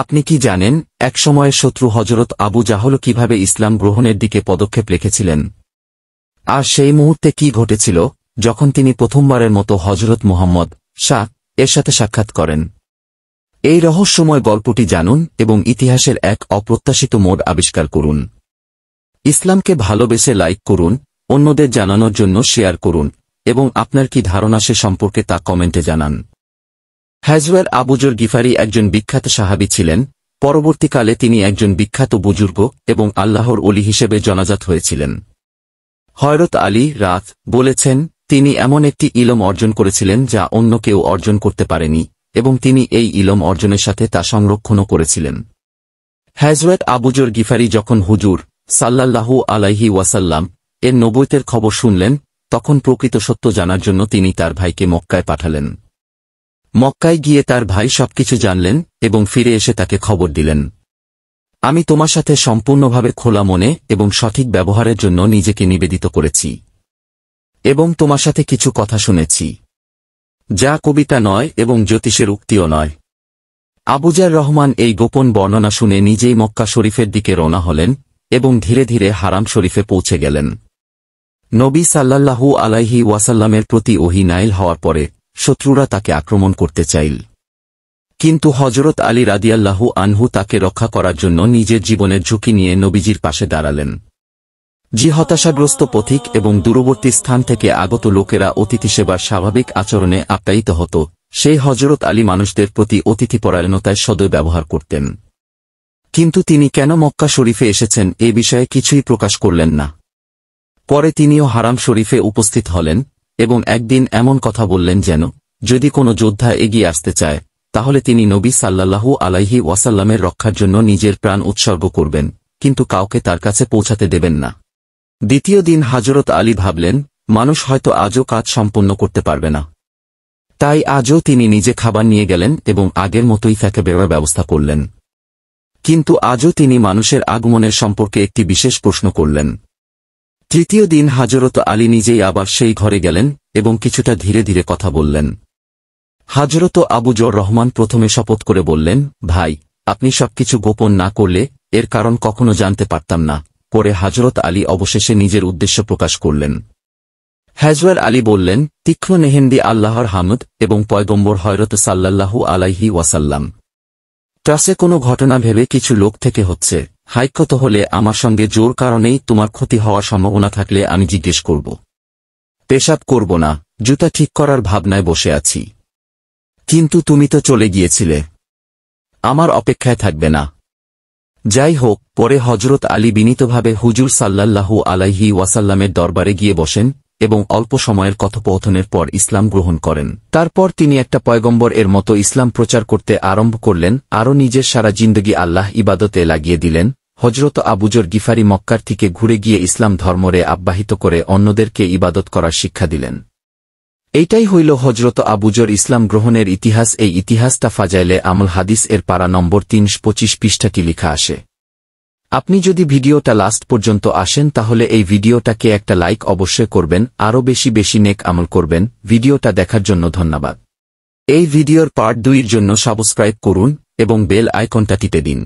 আপনি কি জানেন এক সময়ের শত্রু হযরত আবু জাহল কিভাবে ইসলাম গ্রহণের দিকে পদক্ষেপ রেখেছিলেন? আর সেই মুহূর্তে কি ঘটেছিল যখন তিনি প্রথমবারের মতো হযরত মুহাম্মদ এর সাথে সাক্ষাৎ করেন? এই রহস্যময় গল্পটি জানুন এবং ইতিহাসের এক অপ্রত্যাশিত মোড় আবিষ্কার করুন। ইসলামকে ভালোবেসে লাইক করুন, অন্যদের জানানোর জন্য শেয়ার করুন এবং আপনার কি ধারণা সে সম্পর্কে তা কমেন্টে জানান। হযরত আবু যর গিফারি একজন বিখ্যাত সাহাবী ছিলেন। পরবর্তীকালে তিনি একজন বিখ্যাত বুজুর্গ এবং আল্লাহর ওলি হিসেবে জনাজাত হয়েছিলেন। হযরত আলী বলেছেন, তিনি এমন একটি ইলম অর্জন করেছিলেন যা অন্য কেউ অর্জন করতে পারেনি এবং তিনি এই ইলম অর্জনের সাথে তা সংরক্ষণও করেছিলেন। হযরত আবু যর গিফারি যখন হুজুর সাল্লাল্লাহু আলাইহি ওয়াসাল্লাম এর নবুয়তের খবর শুনলেন, তখন প্রকৃত সত্য জানার জন্য তিনি তার ভাইকে মক্কায় পাঠালেন। মক্কায় গিয়ে তার ভাই সবকিছু জানলেন এবং ফিরে এসে তাকে খবর দিলেন, আমি তোমার সাথে সম্পূর্ণভাবে খোলা মনে এবং সঠিক ব্যবহারের জন্য নিজেকে নিবেদিত করেছি এবং তোমার সাথে কিছু কথা শুনেছি যা কবিতা নয় এবং জ্যোতিষের উক্তিও নয়। আবু যর রহমান এই গোপন বর্ণনা শুনে নিজেই মক্কা শরীফের দিকে রওনা হলেন এবং ধীরে ধীরে হারাম শরীফে পৌঁছে গেলেন। নবী সাল্লাল্লাহু আলাইহি ওয়াসাল্লামের প্রতি ওহী নাযিল হওয়ার পরে শত্রুরা তাকে আক্রমণ করতে চাইল, কিন্তু হযরত আলী রাদিয়াল্লাহু আনহু তাকে রক্ষা করার জন্য নিজের জীবনের ঝুঁকি নিয়ে নবীজির পাশে দাঁড়ালেন। হতাশাগ্রস্ত পথিক এবং দূরবর্তী স্থান থেকে আগত লোকেরা অতিথি সেবার স্বাভাবিক আচরণে আপ্যায়িত হতো, সেই হযরত আলী মানুষদের প্রতি অতিথিপরায়ণতায় সদয় ব্যবহার করতেন। কিন্তু তিনি কেন মক্কা শরীফে এসেছেন এ বিষয়ে কিছুই প্রকাশ করলেন না। পরে তিনিও হারাম শরীফে উপস্থিত হলেন এবং একদিন এমন কথা বললেন যেন যদি কোনো যোদ্ধা এগিয়ে আসতে চায় তাহলে তিনি নবী সাল্লাল্লাহু আলাইহি ওয়াসাল্লামের রক্ষার জন্য নিজের প্রাণ উৎসর্গ করবেন, কিন্তু কাউকে তার কাছে পৌঁছাতে দেবেন না। দ্বিতীয় দিন হযরত আলী ভাবলেন, মানুষ হয়তো আজও কাজ সম্পন্ন করতে পারবে না, তাই আজও তিনি নিজে খাবার নিয়ে গেলেন এবং আগের মতোই তাকে বেরোবার ব্যবস্থা করলেন। কিন্তু আজও তিনি মানুষের আগমনের সম্পর্কে একটি বিশেষ প্রশ্ন করলেন। তৃতীয় দিন হযরত আলী নিজেই আবার সেই ঘরে গেলেন এবং কিছুটা ধীরে ধীরে কথা বললেন। হযরত আবু যর রহমান প্রথমে শপথ করে বললেন, ভাই, আপনি সবকিছু গোপন না করলে এর কারণ কখনো জানতে পারতাম না। পরে হযরত আলী অবশেষে নিজের উদ্দেশ্য প্রকাশ করলেন। হযরত আলী বললেন, তীক্ষ্ণ নেহেন্দি আল্লাহর হামদ এবং পয়গম্বর হযরত সাল্লাল্লাহু আলাইহি ওয়াসাল্লাম ট্রাসে কোনো ঘটনা ভেবে কিছু লোক থেকে হচ্ছে, হাইক্ষত হলে আমার সঙ্গে জোর কারণেই তোমার ক্ষতি হওয়ার সম্ভাবনা থাকলে আমি জিজ্ঞেস করব। পেশাব করব না, জুতা ঠিক করার ভাবনায় বসে আছি। কিন্তু তুমি তো চলে গিয়েছিলে, আমার অপেক্ষায় থাকবে না। যাই হোক, পরে হযরত আলী বিনীতভাবে হুজুর সাল্লাল্লাহু আলাইহি ওয়াসাল্লামের দরবারে গিয়ে বসেন এবং অল্প সময়ের কথোপকথনের পর ইসলাম গ্রহণ করেন। তারপর তিনি একটা পয়গম্বর এর মতো ইসলাম প্রচার করতে আরম্ভ করলেন, আরও নিজের সারা জিন্দগি আল্লাহ ইবাদতে লাগিয়ে দিলেন। হযরত আবু যর গিফারি মক্কার থেকে ঘুরে গিয়ে ইসলাম ধর্মরে আবাহিত করে অন্যদেরকে ইবাদত করার শিক্ষা দিলেন। এইটাই হইল হযরত আবু যর ইসলাম গ্রহণের ইতিহাস। এই ইতিহাসটা ফাজাইলে আমল হাদিস এর পারা নম্বর ৩২৫ পৃষ্ঠাটি লেখা আসে। আপনি যদি ভিডিওটা লাস্ট পর্যন্ত আসেন তাহলে এই ভিডিওটাকে একটা লাইক অবশ্যই করবেন, আরও বেশি বেশি নেক আমল করবেন। ভিডিওটা দেখার জন্য ধন্যবাদ। এই ভিডিওর পার্ট 2 এর জন্য সাবস্ক্রাইব করুন এবং বেল আইকনটা টিপে দিন।